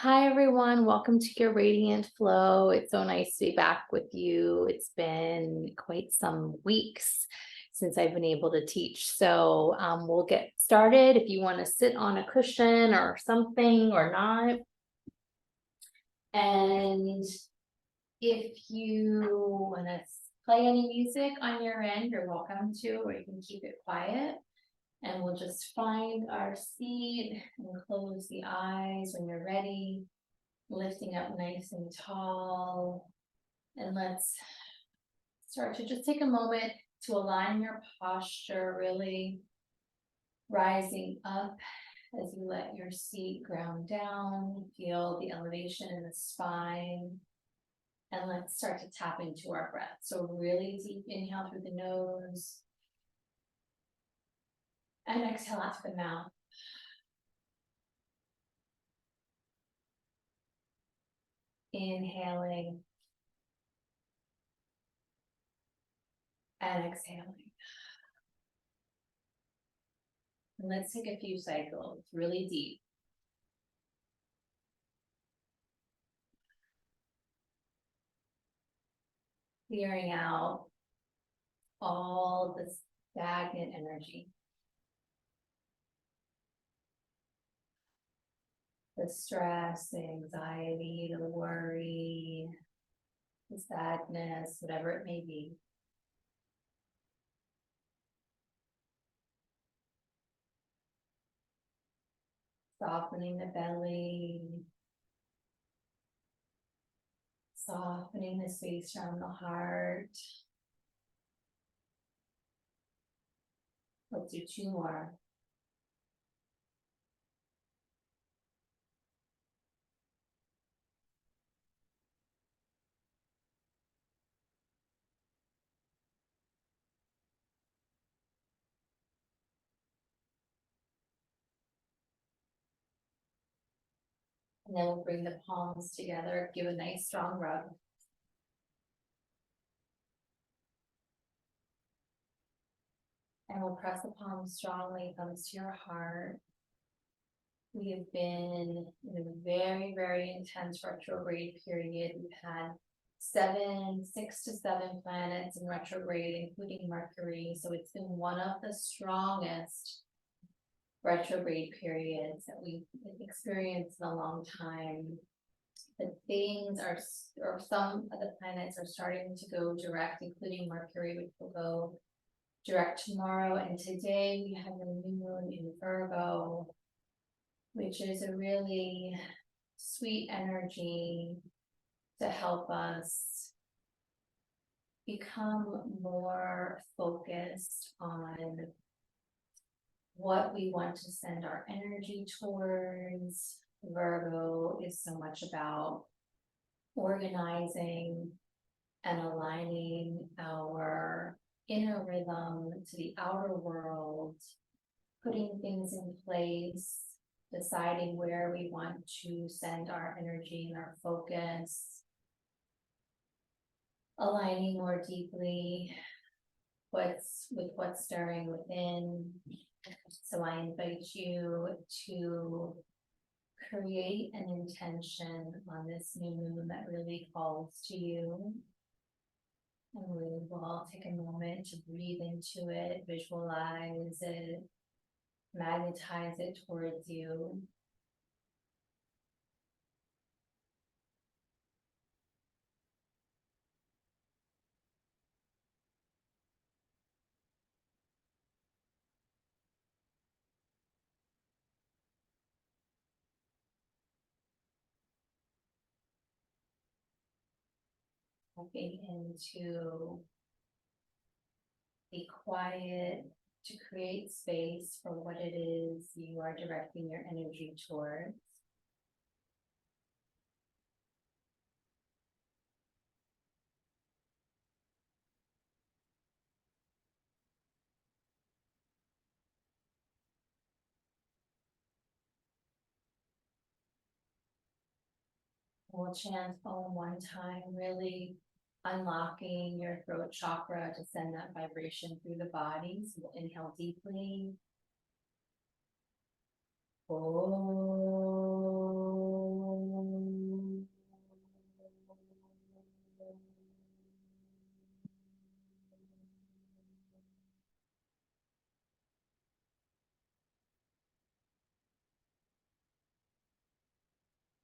Hi, everyone. Welcome to your Radiant Flow. It's so nice to be back with you. It's been quite some weeks since I've been able to teach. So we'll get started. If you want to sit on a cushion or something or not. And if you want to play any music on your end, you're welcome to, or you can keep it quiet. And we'll just find our seat and close the eyes when you're ready. Lifting up nice and tall. And let's start to just take a moment to align your posture, really rising up as you let your seat ground down. Feel the elevation in the spine. And let's start to tap into our breath. So really deep inhale through the nose. And exhale out through the mouth. Inhaling. And exhaling. And let's take a few cycles, really deep. Clearing out all the stagnant energy. The stress, the anxiety, the worry, the sadness, whatever it may be. Softening the belly. Softening the space around the heart. Let's do two more. And then we'll bring the palms together, give a nice strong rub. And we'll press the palms strongly, thumbs to your heart. We have been in a very, very intense retrograde period. We've had 6 to 7 planets in retrograde, including Mercury. So it's been one of the strongest retrograde periods that we've experienced in a long time. The things are, or some of the planets are starting to go direct, including Mercury, which will go direct tomorrow. And today we have a new moon in Virgo, which is a really sweet energy to help us become more focused on what we want to send our energy towards. Virgo is so much about organizing and aligning our inner rhythm to the outer world, putting things in place, deciding where we want to send our energy and our focus, aligning more deeply with what's stirring within. So I invite you to create an intention on this new moon that really calls to you. And we will all take a moment to breathe into it, visualize it, magnetize it towards you. Tapping into the quiet to create space for what it is you are directing your energy towards. We'll chant Om one time, really unlocking your throat chakra to send that vibration through the body. So we'll inhale deeply. Om.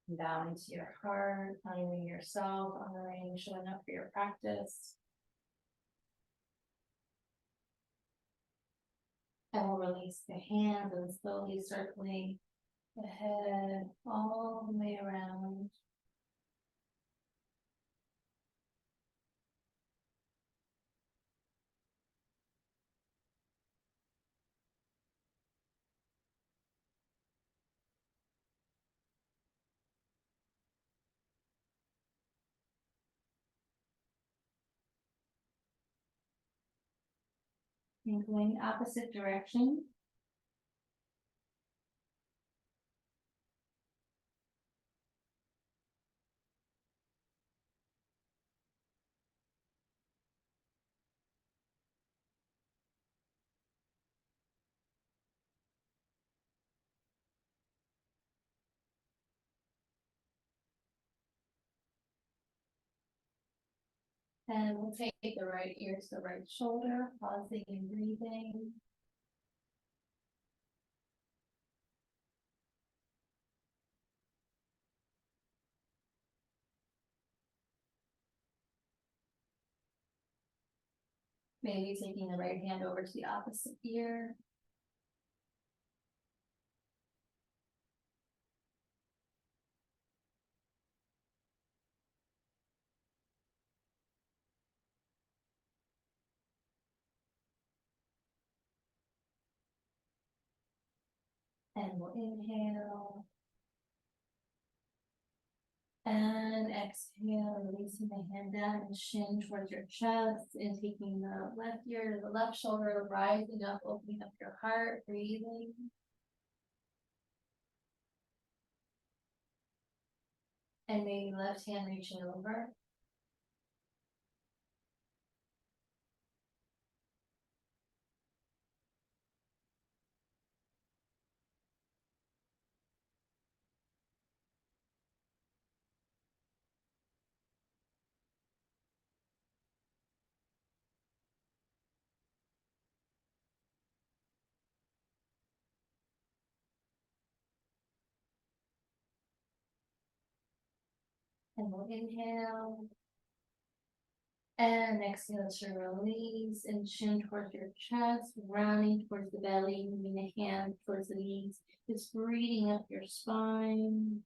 Down into your heart, honoring yourself, honoring showing up for your practice. And we'll release the hands and slowly circling the head all the way around. And going opposite direction. And we'll take the right ear to the right shoulder, pausing and breathing. Maybe taking the right hand over to the opposite ear. And we'll inhale. And exhale, releasing the hand down and shin towards your chest and taking the left ear to the left shoulder, rising up, opening up your heart, breathing. And maybe left hand reaching over. And we'll inhale. And exhale to release and chin towards your chest, rounding towards the belly, moving the hand towards the knees, just breathing up your spine.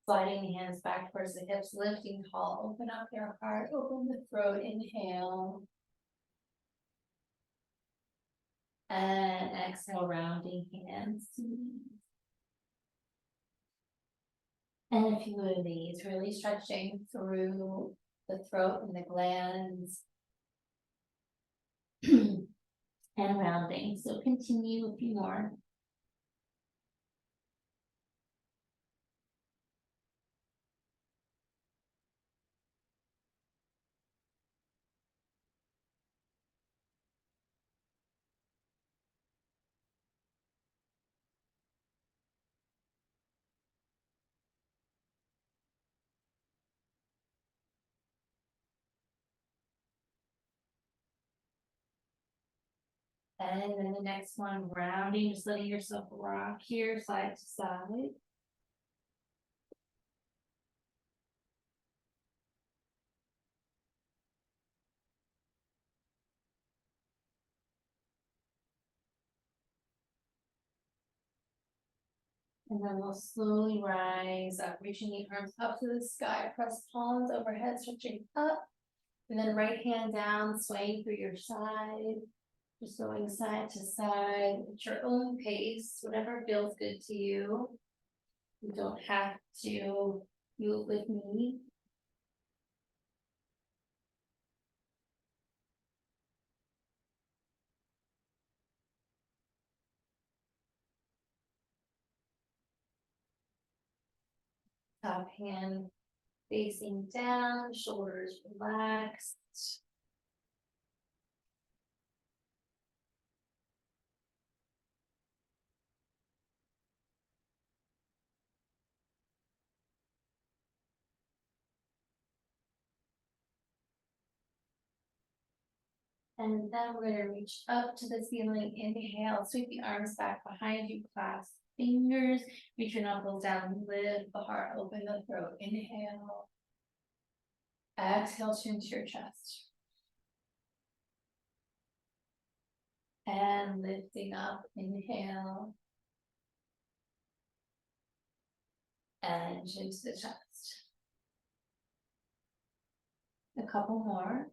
Sliding the hands back towards the hips, lifting tall, open up your heart, open the throat, inhale. And exhale, rounding hands. And a few of these, really stretching through the throat and the glands. And rounding. So continue a few more. And then the next one, rounding, just letting yourself rock here, side to side. And then we'll slowly rise up, reaching the arms up to the sky, press palms overhead, stretching up. And then right hand down, swaying through your side. Just going side to side at your own pace, whatever feels good to you. You don't have to move with me. Top hand facing down, shoulders relaxed. And then we're gonna reach up to the ceiling, inhale, sweep the arms back behind you, clasp fingers, reach your knuckles down, lift the heart, open the throat, inhale. Exhale, chin to your chest. And lifting up, inhale. And chin to the chest. A couple more.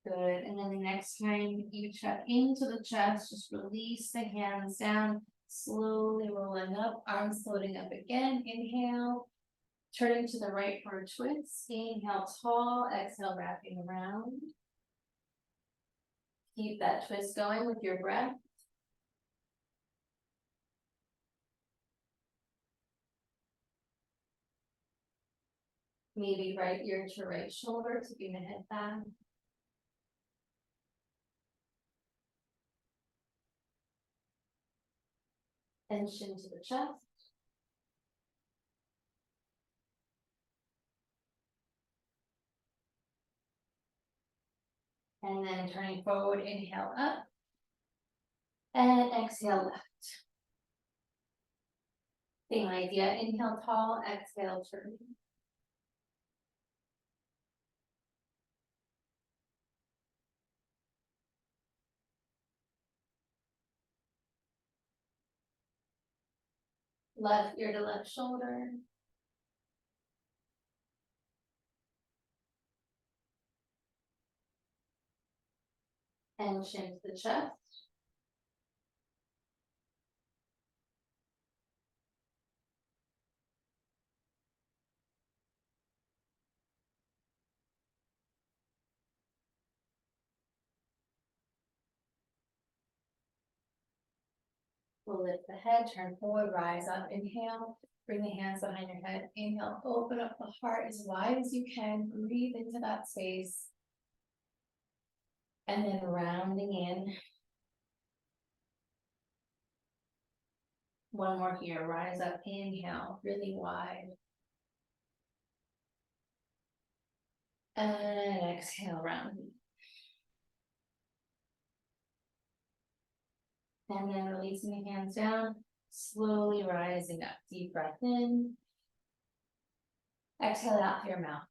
Good, and then the next time you check into the chest, just release the hands down, slowly rolling up, arms floating up again, inhale. Turning to the right for a twist, inhale tall, exhale wrapping around. Keep that twist going with your breath. Maybe right ear to right shoulder, taking the head back. And chin to the chest. And then turning forward, inhale up. And exhale left. Same idea, inhale tall, exhale turning. Left ear to left shoulder. And chin to the chest. We'll lift the head, turn forward, rise up, inhale. Bring the hands behind your head, inhale, open up the heart as wide as you can, breathe into that space. And then rounding in. One more here, rise up, inhale, really wide. And exhale, rounding. And then releasing the hands down, slowly rising up, deep breath in. Exhale out through your mouth.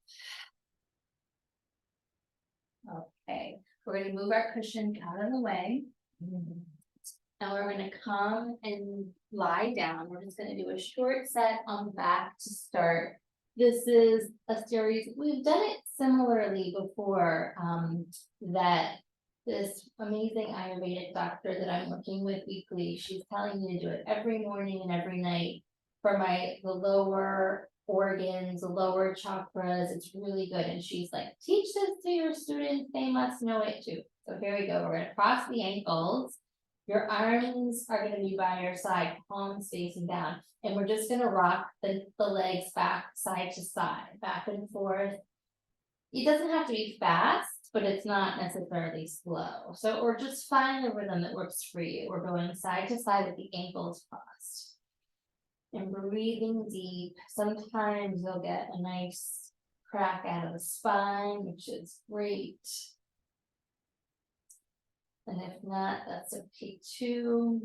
Okay, we're going to move our cushion out of the way. And we're going to come and lie down. We're just going to do a short set on the back to start. This is a series, we've done it similarly before, that this amazing Ayurvedic doctor that I'm working with weekly, she's telling me to do it every morning and every night for the lower organs, the lower chakras. It's really good. And she's like, teach this to your students, they must know it too. So here we go, we're gonna cross the ankles. Your arms are gonna be by your side, palms facing down. And we're just gonna rock the legs back, side to side, back and forth. It doesn't have to be fast, but it's not necessarily slow. So, or just find a rhythm that works for you. We're going side to side with the ankles crossed. And breathing deep. Sometimes you'll get a nice crack out of the spine, which is great. And if not, that's okay too.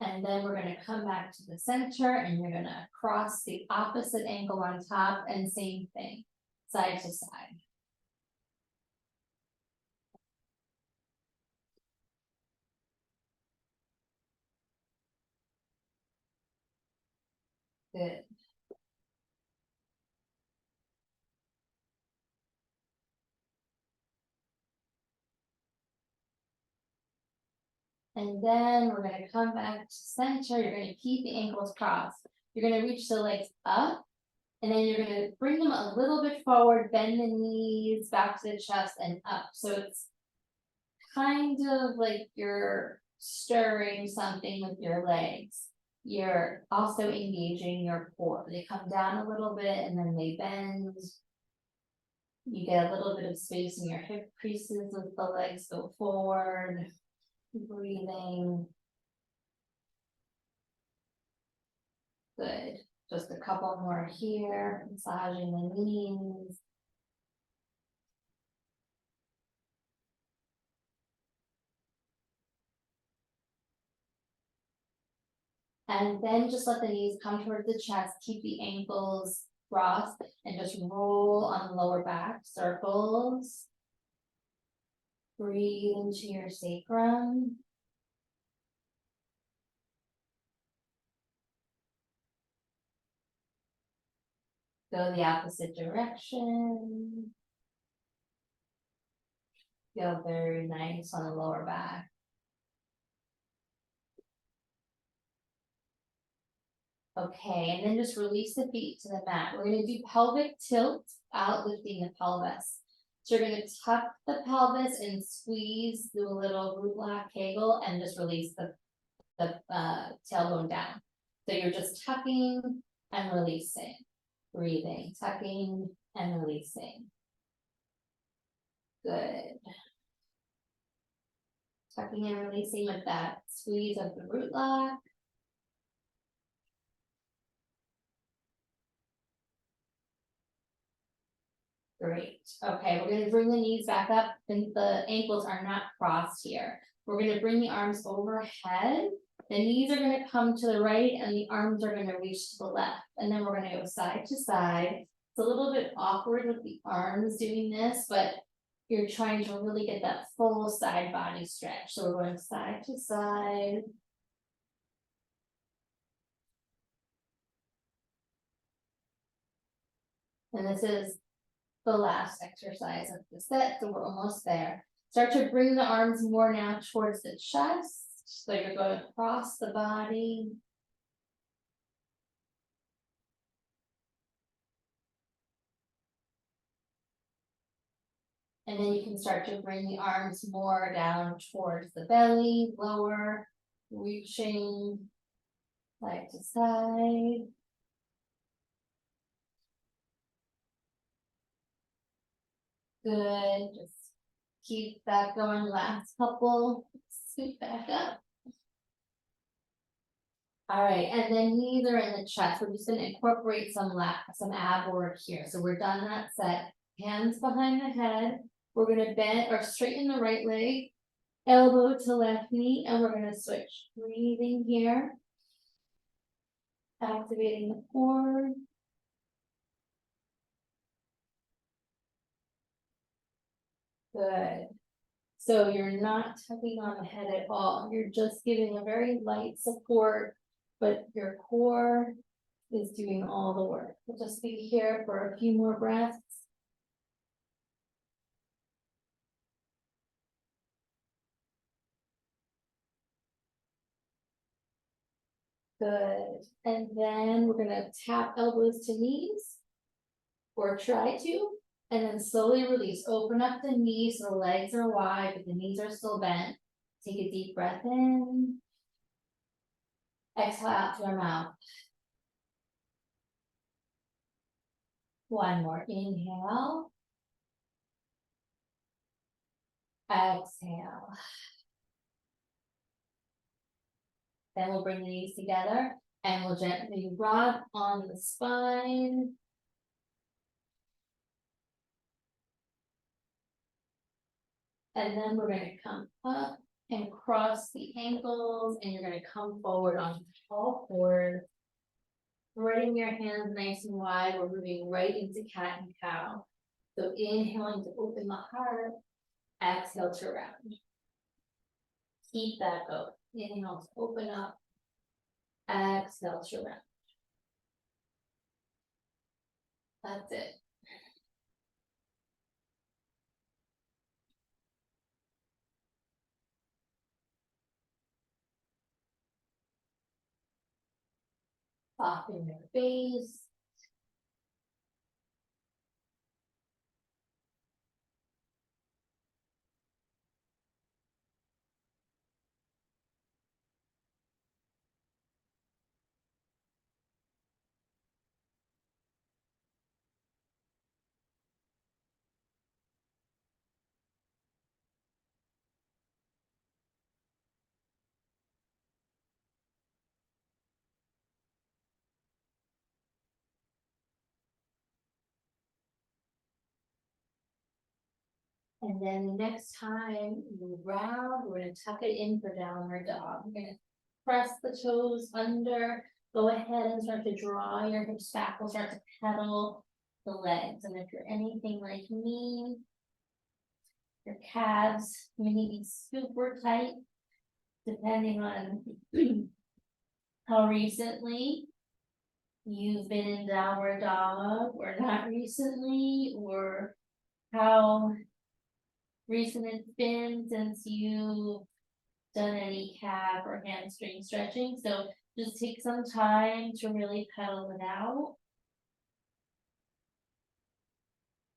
And then we're going to come back to the center and you're going to cross the opposite ankle on top and same thing, side to side. Good. And then we're going to come back to center. You're going to keep the ankles crossed. You're going to reach the legs up. And then you're going to bring them a little bit forward, bend the knees back to the chest and up. So it's kind of like you're stirring something with your legs. You're also engaging your core. They come down a little bit and then they bend. You get a little bit of space in your hip creases as the legs go forward, breathing. Good. Just a couple more here, massaging the knees. And then just let the knees come towards the chest, keep the ankles crossed, and just roll on the lower back, circles. Breathe into your sacrum. Go the opposite direction. Feel very nice on the lower back. Okay, and then just release the feet to the mat. We're going to do pelvic tilt, out lifting the pelvis. So you're going to tuck the pelvis and squeeze, do a little root lock kegel, and just release the tailbone down. So you're just tucking and releasing, breathing, tucking and releasing. Good. Tucking and releasing with that squeeze of the root lock. Great. Okay, we're going to bring the knees back up, and the ankles are not crossed here. We're going to bring the arms overhead. The knees are going to come to the right and the arms are going to reach to the left. And then we're going to go side to side. It's a little bit awkward with the arms doing this, but you're trying to really get that full side body stretch. So we're going side to side. And this is the last exercise of the set, so we're almost there. Start to bring the arms more now towards the chest. So you're going across the body. And then you can start to bring the arms more down towards the belly, lower, reaching side to side. Good, just keep that going, last couple, scoot back up. All right, and then knees are in the chest. We're just gonna incorporate some ab work here. So we're done that set. Hands behind the head. We're gonna bend or straighten the right leg, elbow to left knee, and we're gonna switch. Breathing here. Activating the core. Good. So you're not tugging on the head at all. You're just giving a very light support, but your core is doing all the work. We'll just be here for a few more breaths. Good. And then we're gonna tap elbows to knees, or try to, and then slowly release. Open up the knees so the legs are wide, but the knees are still bent. Take a deep breath in. Exhale out through our mouth. One more. Inhale. Exhale. Then we'll bring the knees together and we'll gently rock on the spine. And then we're going to come up and cross the ankles, and you're going to come forward on all fours. Spreading your hands nice and wide. We're moving right into cat and cow. So inhaling to open the heart, exhale to round. Keep that going. Inhale to open up, exhale to round. That's it. Soften your face. And then next time you round, we're gonna tuck it in for downward dog. We're gonna press the toes under, go ahead and start to draw your hips back. We'll start to pedal the legs. And if you're anything like me, your calves may be super tight, depending on how recently you've been in downward dog or not recently, or how recent it's been since you've done any calf or hamstring stretching. So just take some time to really pedal it out.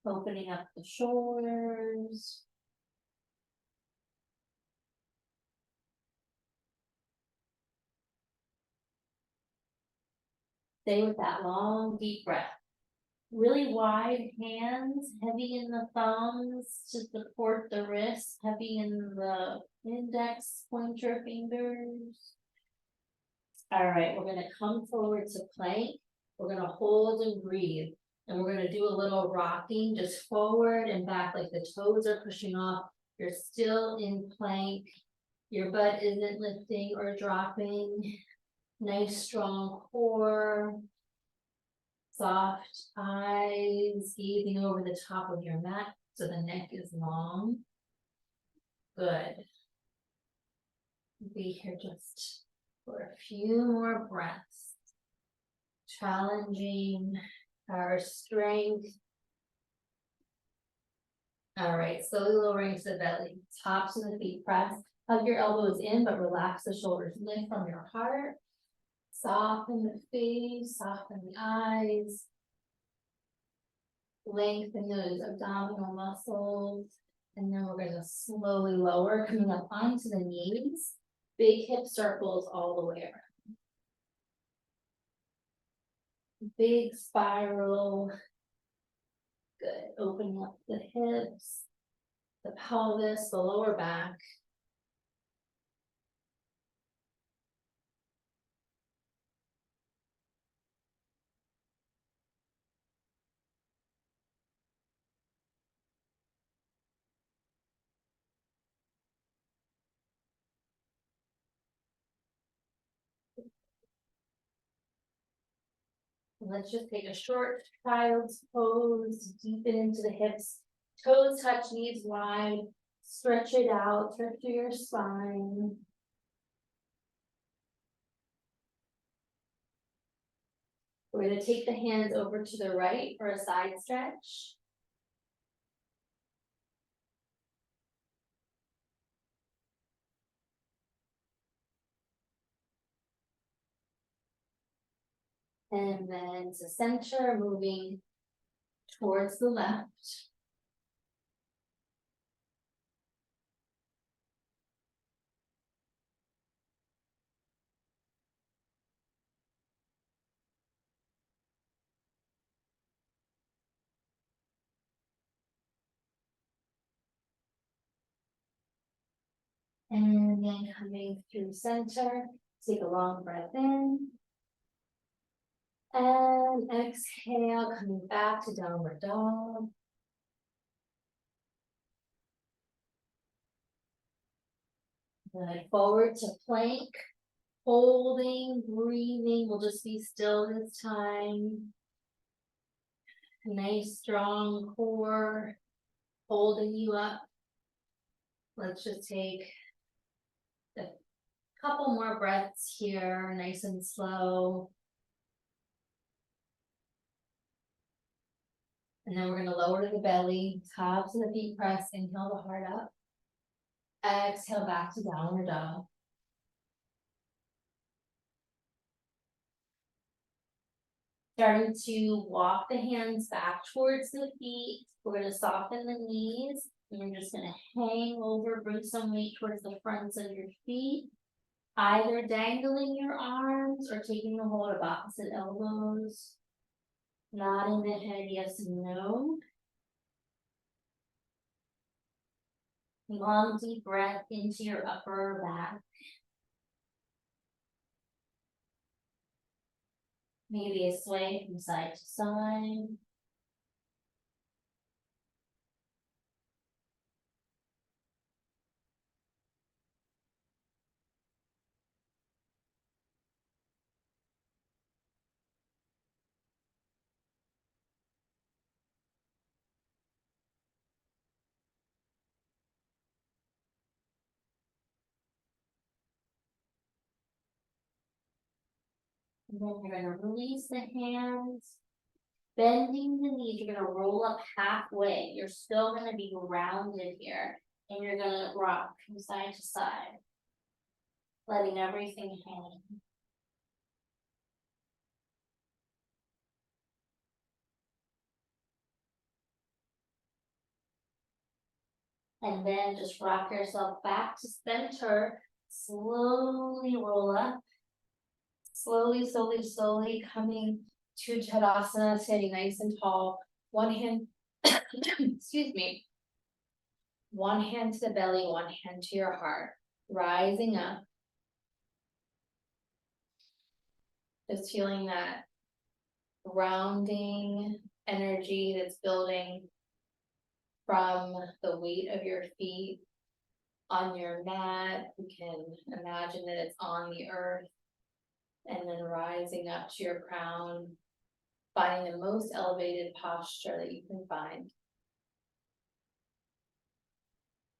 Opening up the shoulders. Stay with that long, deep breath. Really wide hands, heavy in the thumbs to support the wrists, heavy in the index, pointer fingers. All right, we're gonna come forward to plank. We're gonna hold and breathe. And we're gonna do a little rocking, just forward and back, like the toes are pushing off. You're still in plank. Your butt isn't lifting or dropping. Nice strong core. Soft eyes, gazing over the top of your mat so the neck is long. Good. Be here just for a few more breaths. Challenging our strength. All right, slowly lowering to the belly, tops of the feet press. Hug your elbows in, but relax the shoulders. Lift from your heart. Soften the face, soften the eyes. Lengthen those abdominal muscles. And then we're going to slowly lower, coming up onto the knees. Big hip circles all the way around. Big spiral. Good. Opening up the hips, the pelvis, the lower back. Let's just take a short child's pose, deepen into the hips, toes touch, knees wide, stretch it out, stretch through your spine. We're going to take the hands over to the right for a side stretch. And then to center, moving towards the left. And then coming through center, take a long breath in. And exhale, coming back to downward dog. Good, forward to plank. Holding, breathing, we'll just be still this time. Nice strong core, holding you up. Let's just take a couple more breaths here, nice and slow. And then we're gonna lower to the belly, tops of the feet press, inhale the heart up. Exhale back to downward dog. Starting to walk the hands back towards the feet. We're gonna soften the knees. And you're just gonna hang over, bring some weight towards the fronts of your feet. Either dangling your arms or taking a hold of opposite elbows. Nodding the head, yes and no. Long deep breath into your upper back. Maybe a sway from side to side. And then you're gonna release the hands. Bending the knees, you're gonna roll up halfway. You're still gonna be grounded here. And you're gonna rock from side to side. Letting everything hang. And then just rock yourself back to center. Slowly roll up. Slowly, slowly, slowly coming to Tadasana, standing nice and tall. One hand, excuse me. One hand to the belly, one hand to your heart. Rising up. Just feeling that grounding energy that's building from the weight of your feet on your mat. You can imagine that it's on the earth. And then rising up to your crown, finding the most elevated posture that you can find.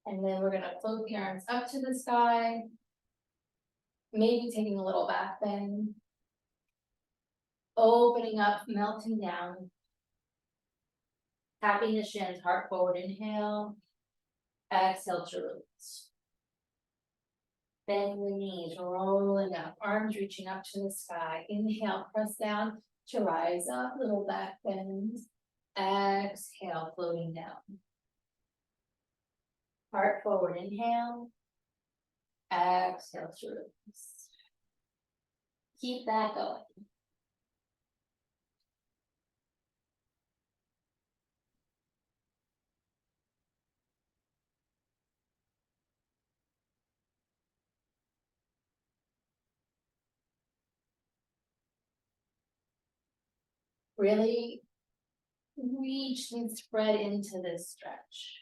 And then we're gonna float the arms up to the sky, maybe taking a little back bend, opening up, melting down, tapping the shins, heart forward, inhale, exhale to release. Bend the knees, rolling up, arms reaching up to the sky. Inhale, press down to rise up, little back bend. Exhale, floating down. Heart forward, inhale. Exhale to release. Keep that going. Really reach and spread into this stretch.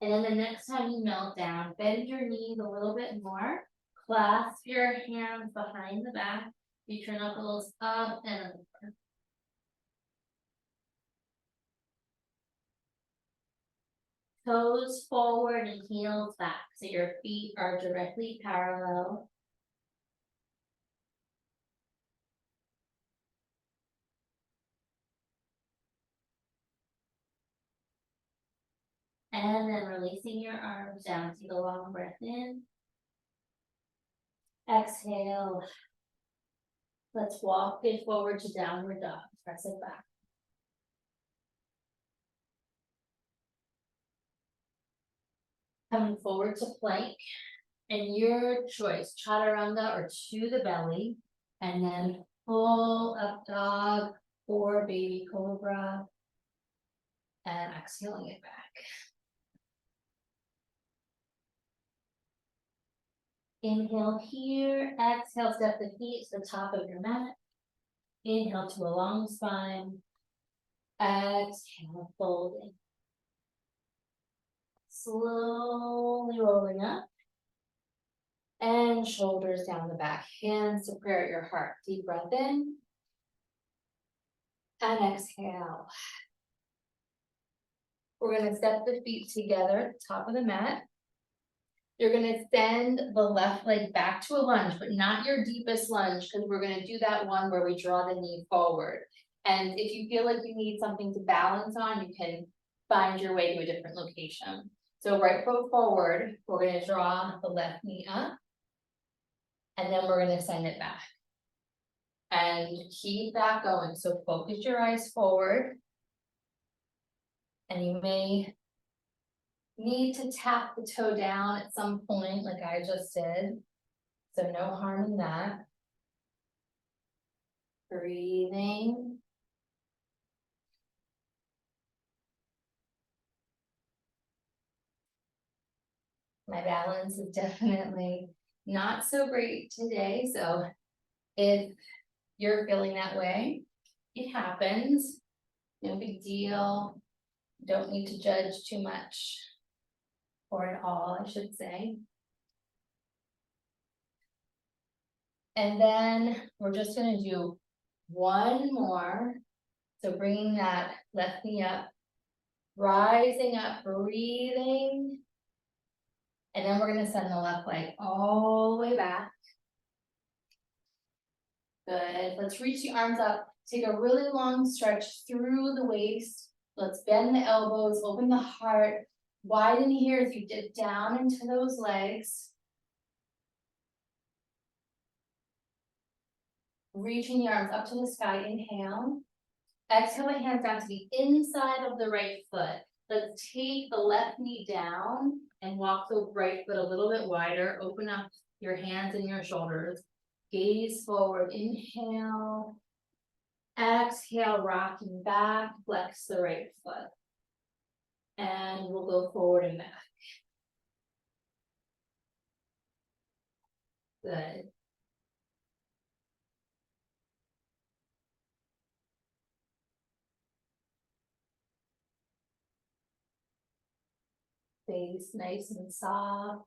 And then the next time you melt down, bend your knees a little bit more. Clasp your hands behind the back. Reach your knuckles up and over. Toes forward and heels back, so your feet are directly parallel. And then releasing your arms down. Take a long breath in. Exhale. Let's walk it forward to downward dog. Press it back. Coming forward to plank. And your choice, chaturanga or to the belly. And then full up dog or baby cobra. And exhaling it back. Inhale here, exhale, step the feet to the top of your mat. Inhale to a long spine. Exhale, folding. Slowly rolling up. And shoulders down the back, hands to prayer at your heart. Deep breath in. And exhale. We're gonna step the feet together at the top of the mat. You're gonna send the left leg back to a lunge, but not your deepest lunge, because we're gonna do that one where we draw the knee forward. And if you feel like you need something to balance on, you can find your way to a different location. So right foot forward, we're gonna draw the left knee up. And then we're gonna send it back. And keep that going. So focus your eyes forward. And you may need to tap the toe down at some point, like I just did. So no harm in that. Breathing. My balance is definitely not so great today. So if you're feeling that way, it happens. No big deal. Don't need to judge too much. Or at all, I should say. And then we're just gonna do one more. So bringing that left knee up, rising up, breathing. And then we're gonna send the left leg all the way back. Good, let's reach the arms up, take a really long stretch through the waist. Let's bend the elbows, open the heart, widen here as you dip down into those legs. Reaching the arms up to the sky, inhale. Exhale, my hands down to the inside of the right foot. Let's take the left knee down and walk the right foot a little bit wider. Open up your hands and your shoulders. Gaze forward, inhale. Exhale, rocking back, flex the right foot. And we'll go forward and back. Good. Face nice and soft.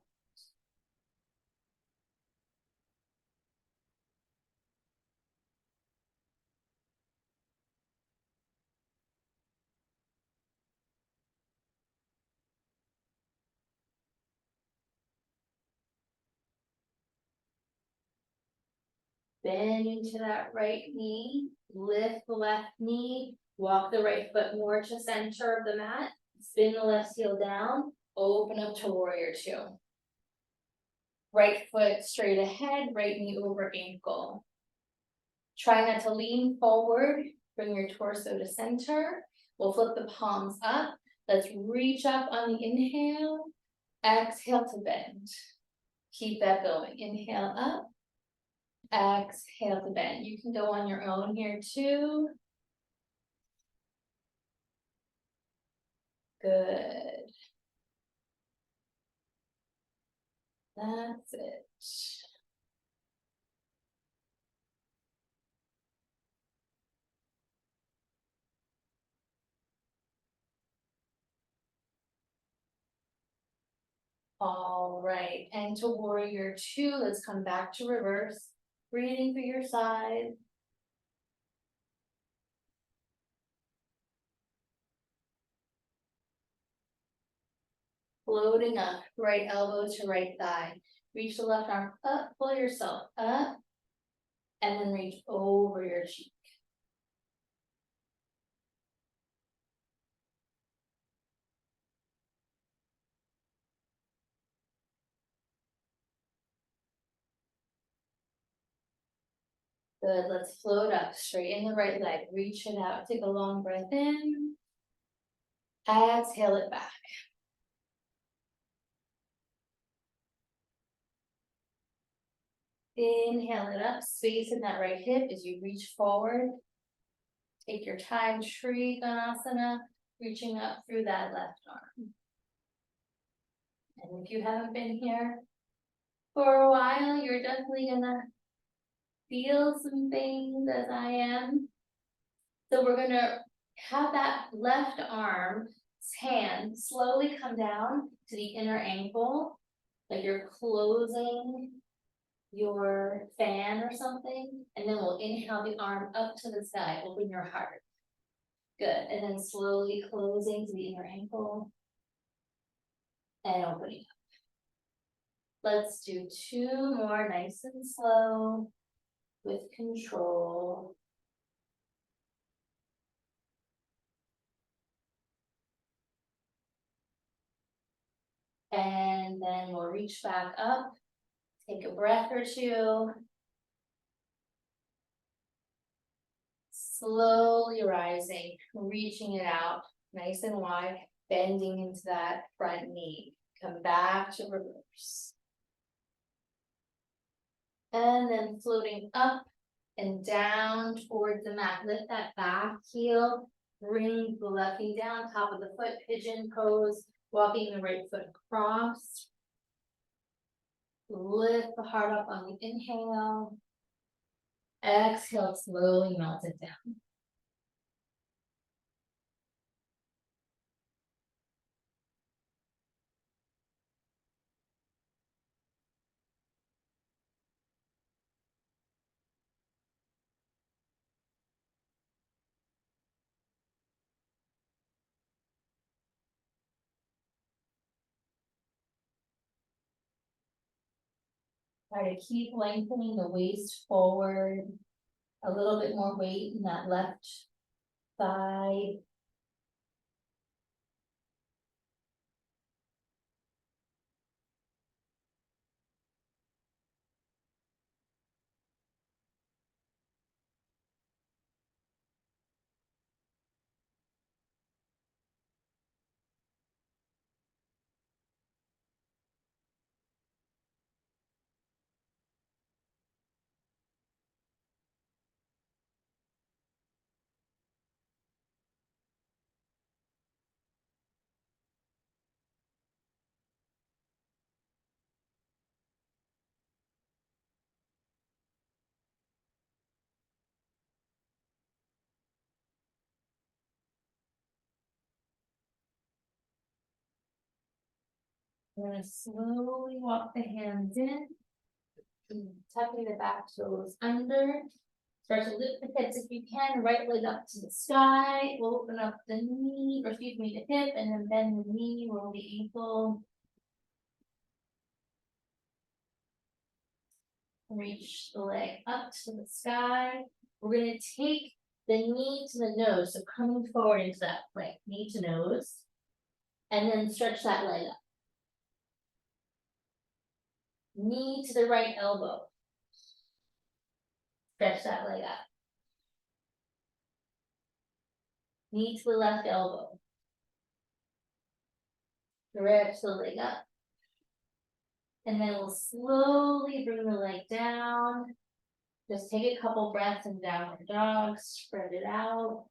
Bend into that right knee, lift the left knee, walk the right foot more to center of the mat, spin the left heel down, open up to warrior two. Right foot straight ahead, right knee over ankle. Try not to lean forward, bring your torso to center. We'll flip the palms up. Let's reach up on the inhale, exhale to bend. Keep that going, inhale up. Exhale to bend. You can go on your own here too. Good. That's it. All right, and to warrior two, let's come back to reverse. Breathing through your side. Floating up, right elbow to right thigh. Reach the left arm up, pull yourself up, and then reach over your cheek. Good, let's float up, straighten the right leg, reach it out, take a long breath in. Exhale it back. Inhale it up, space in that right hip as you reach forward. Take your time, Trikonasana, reaching up through that left arm. And if you haven't been here for a while, you're definitely gonna feel some things as I am. So we're gonna have that left arm, hand slowly come down to the inner ankle, like you're closing your fan or something, and then we'll inhale the arm up to the sky, open your heart. Good, and then slowly closing to the inner ankle and opening up. Let's do two more nice and slow with control. And then we'll reach back up, take a breath or two. Slowly rising, reaching it out, nice and wide, bending into that front knee. Come back to reverse. And then floating up and down towards the mat. Lift that back heel, bring the left knee down, top of the foot, pigeon pose, walking the right foot across. Lift the heart up on the inhale. Exhale, slowly melt it down. Try to keep lengthening the waist forward. A little bit more weight in that left thigh. We're gonna slowly walk the hands in. Tucking the back toes under. Start to lift the hips if you can, right leg up to the sky, open up the knee, or excuse me, the hip, and then bend the knee, roll the ankle. Reach the leg up to the sky. We're gonna take the knee to the nose, so coming forward into that plank, knee to nose. And then stretch that leg up. Knee to the right elbow. Stretch that leg up. Knee to the left elbow. Stretch the leg up. And then we'll slowly bring the leg down. Just take a couple breaths in downward dog, spread it out.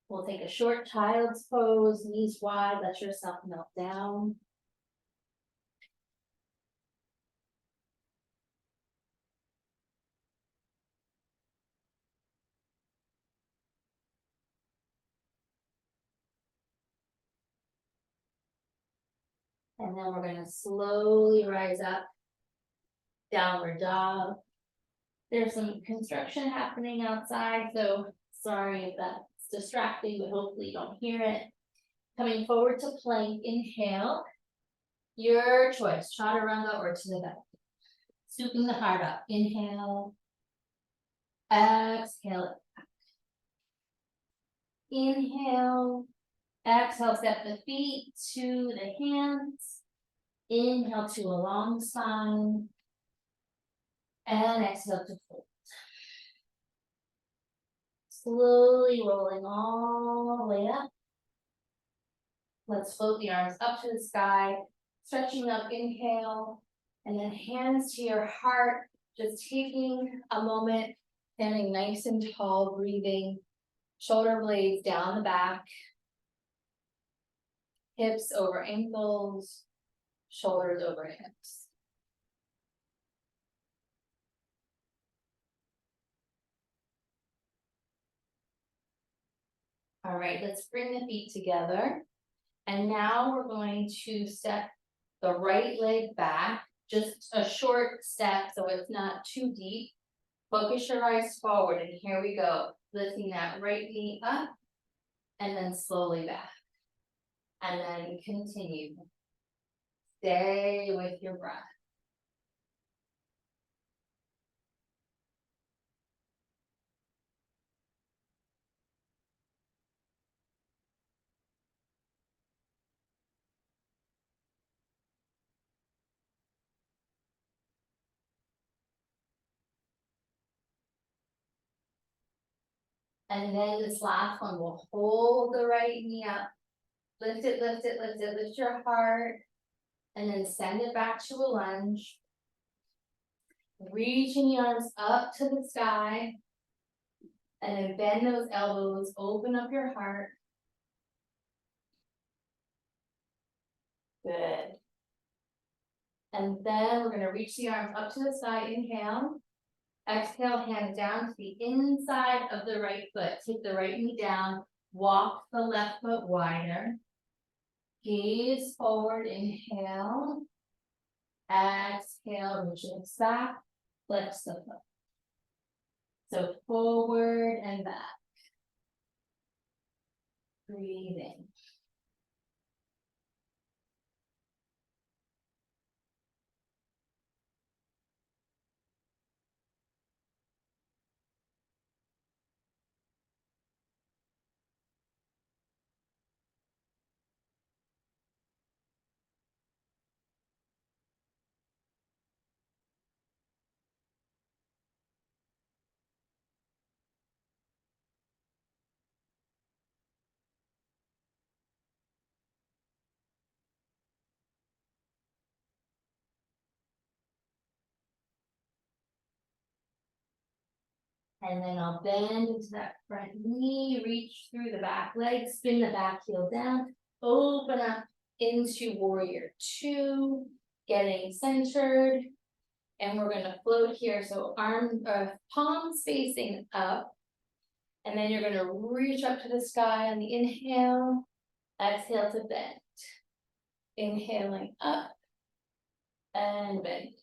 We'll take a short child's pose, knees wide, let yourself melt down. And then we're gonna slowly rise up, downward dog. There's some construction happening outside, so sorry if that's distracting, but hopefully you don't hear it. Coming forward to plank, inhale. Your choice, chaturanga or to the back. Scooping the heart up, inhale. Exhale it back. Inhale. Exhale, step the feet to the hands. Inhale to a long spine. And exhale to fold. Slowly rolling all the way up. Let's float the arms up to the sky. Stretching up, inhale. And then hands to your heart. Just taking a moment, standing nice and tall, breathing. Shoulder blades down the back. Hips over ankles. Shoulders over hips. All right, let's bring the feet together. And now we're going to step the right leg back, just a short step so it's not too deep. Focus your eyes forward, and here we go. Lifting that right knee up, and then slowly back. And then continue. Stay with your breath. And then this last one, we'll hold the right knee up. Lift it, lift it, lift it, lift your heart. And then send it back to a lunge. Reaching the arms up to the sky. And then bend those elbows, open up your heart. Good. And then we're gonna reach the arms up to the sky, inhale. Exhale, hands down to the inside of the right foot. Take the right knee down, walk the left foot wider. Gaze forward, inhale. Exhale, reach it back, flex the foot. So forward and back. Breathing. And then I'll bend into that front knee, reach through the back leg, spin the back heel down, open up into warrior two, getting centered. And we're gonna float here, so palms facing up. And then you're gonna reach up to the sky on the inhale, exhale to bend. Inhaling up and bending.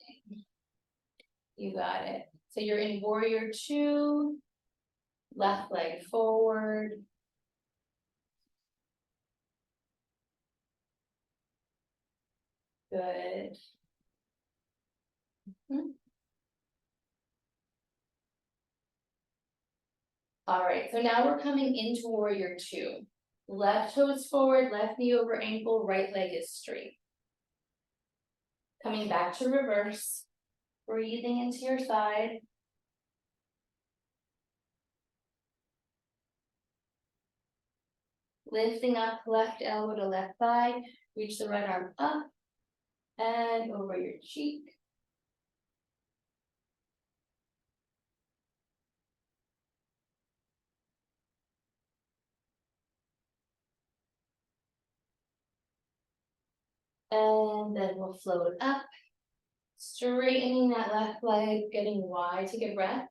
You got it. So you're in warrior two, left leg forward. Good. All right, so now we're coming into warrior two. Left toes forward, left knee over ankle, right leg is straight. Coming back to reverse, breathing into your side. Lifting up left elbow to left thigh, reach the right arm up and over your cheek. And then we'll float up, straightening that left leg, getting wide, take a breath.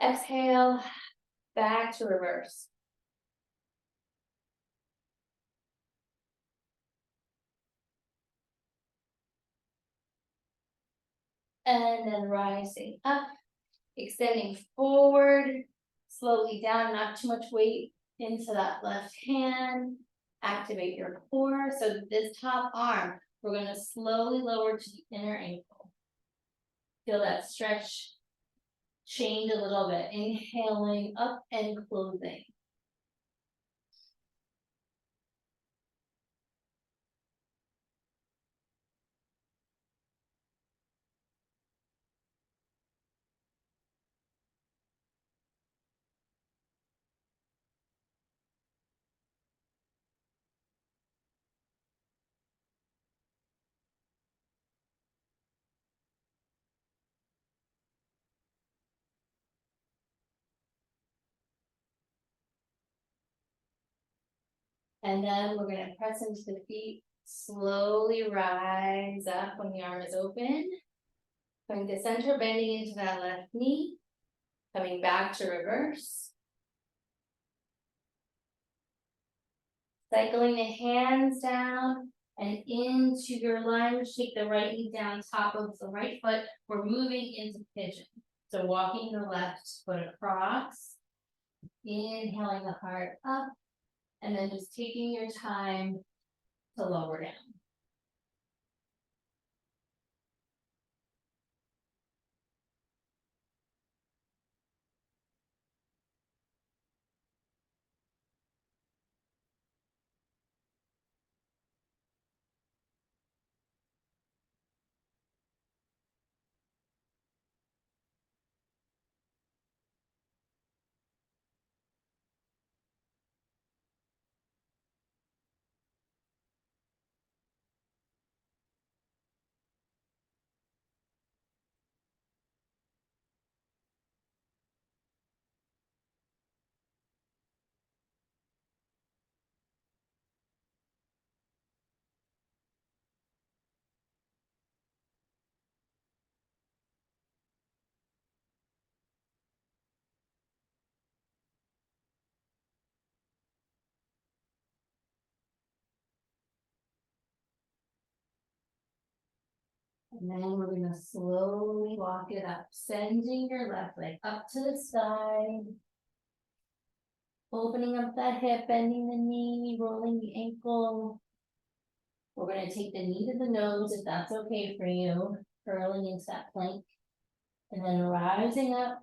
Exhale, back to reverse. And then rising up, extending forward, slowly down, not too much weight into that left hand. Activate your core. So this top arm, we're going to slowly lower to the inner ankle. Feel that stretch change a little bit. Inhaling up and closing. And then we're going to press into the feet, slowly rise up when the arm is open. Coming to center, bending into that left knee. Coming back to reverse. Cycling the hands down and into your lunge. Take the right knee down top of the right foot. We're moving into pigeon. So walking the left foot across. Inhaling the heart up. And then just taking your time to lower down. And then we're going to slowly walk it up, sending your left leg up to the side. Opening up that hip, bending the knee, rolling the ankle. We're going to take the knee to the nose if that's okay for you, curling into that plank. And then rising up,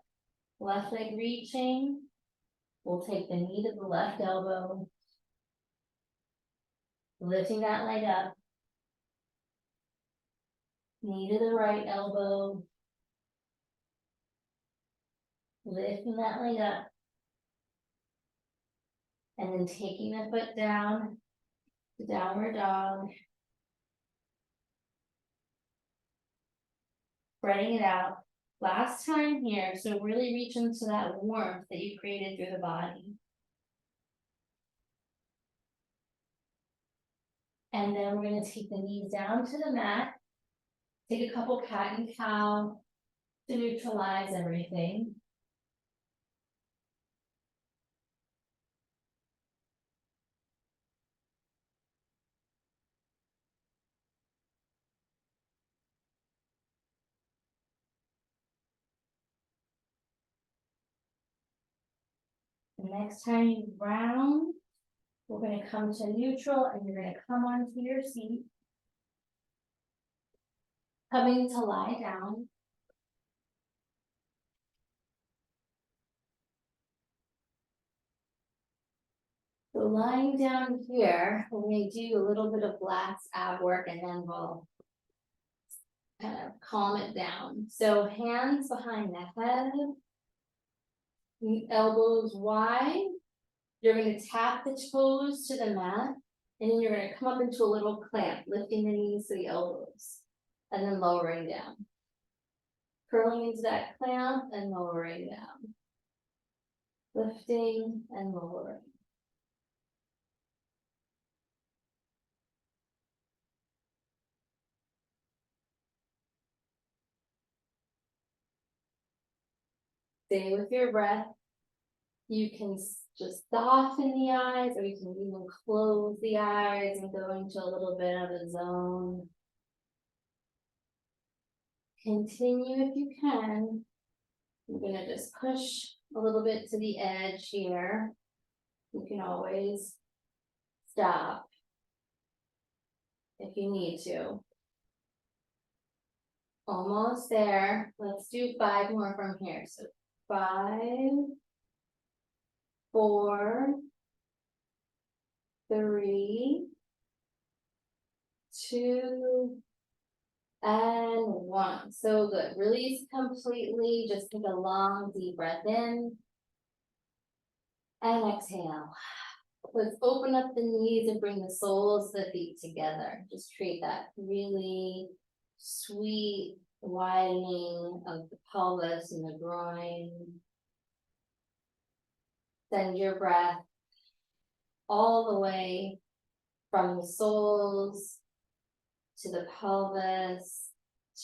left leg reaching. We'll take the knee to the left elbow. Lifting that leg up. Knee to the right elbow. Lifting that leg up. And then taking the foot down to downward dog. Spreading it out. Last time here, so really reach into that warmth that you created through the body. And then we're gonna take the knees down to the mat. Take a couple cat and cow to neutralize everything. The next time you round, we're gonna come to neutral and you're gonna come onto your seat. Coming to lie down. So lying down here, we're gonna do a little bit of last ab work and then we'll kind of calm it down. So hands behind the head. Elbows wide. You're gonna tap the toes to the mat. And then you're gonna come up into a little clamp, lifting the knees to the elbows. And then lowering down. Curling into that clamp and lowering down. Lifting and lowering. Stay with your breath. You can just soften the eyes, or you can even close the eyes and go into a little bit of a zone. Continue if you can. I'm gonna just push a little bit to the edge here. You can always stop if you need to. Almost there. Let's do 5 more from here. So 5, 4, 3, 2, and 1. So good. Release completely. Just take a long, deep breath in. And exhale. Let's open up the knees and bring the soles of the feet together. Just create that really sweet widening of the pelvis and the groin. Send your breath all the way from the soles to the pelvis,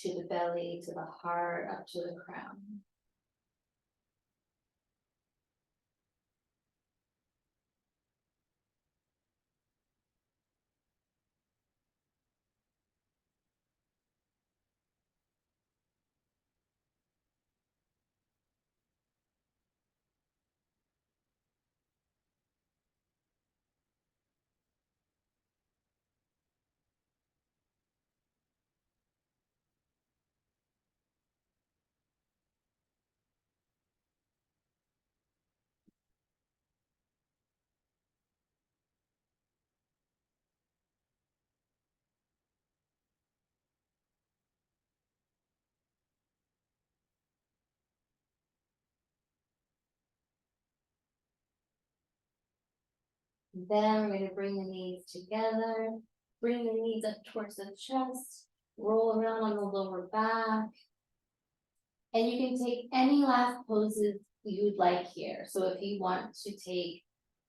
to the belly, to the heart, up to the crown. Then we're going to bring the knees together, bring the knees up towards the chest, roll around on the lower back. And you can take any last poses you'd like here. So if you want to take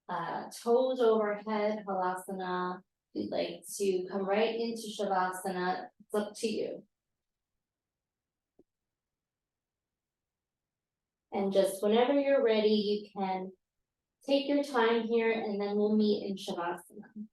toes overhead, Halasana, if you'd like to come right into Shavasana, it's up to you. And just whenever you're ready, you can take your time here and then we'll meet in Shavasana.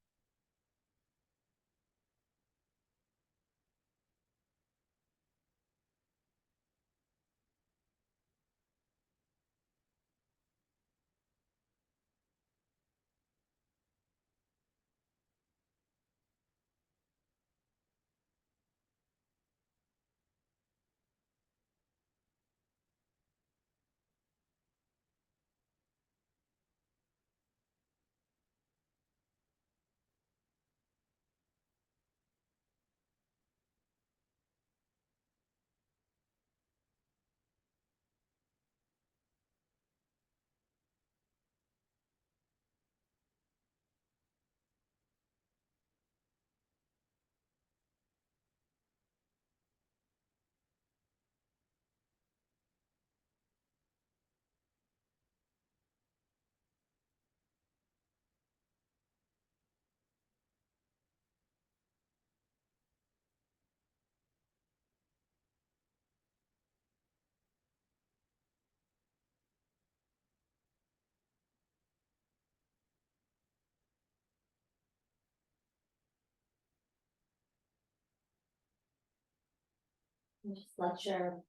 And just let your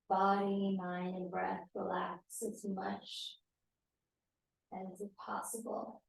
body, mind, and breath relax as much as is possible.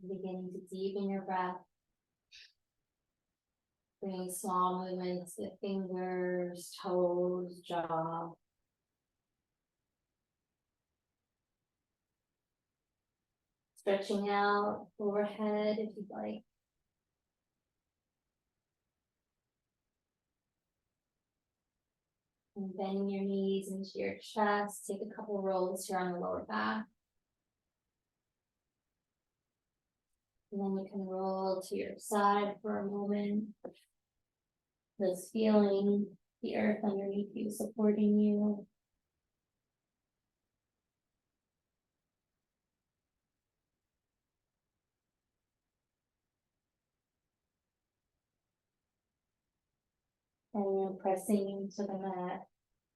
Beginning to deepen your breath. Bringing small movements, the fingers, toes, jaw. Stretching out overhead if you'd like. And bending your knees into your chest. Take a couple rolls here on the lower back. And then you can roll to your side for a moment. Just feeling the earth underneath you supporting you. And you're pressing into the mat,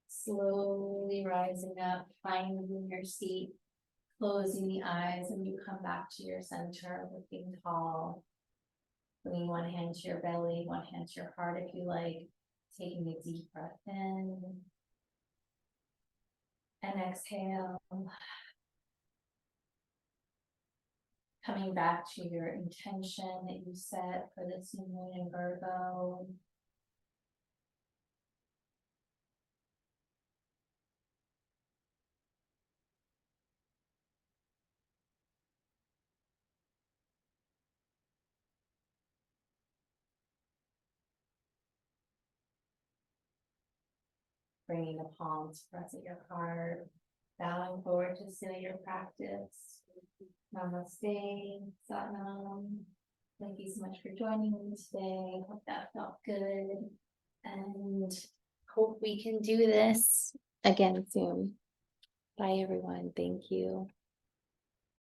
slowly rising up, finding your seat, closing the eyes, and you come back to your center, looking tall. Bringing one hand to your belly, one hand to your heart if you like. Taking a deep breath in. And exhale. Coming back to your intention that you set for this new moon in Virgo. Bringing the palms press at your heart. Bowing forward to seal your practice. Namaste, Satnam. Thank you so much for joining me today. Hope that felt good. And hopefully we can do this again soon. Bye, everyone. Thank you.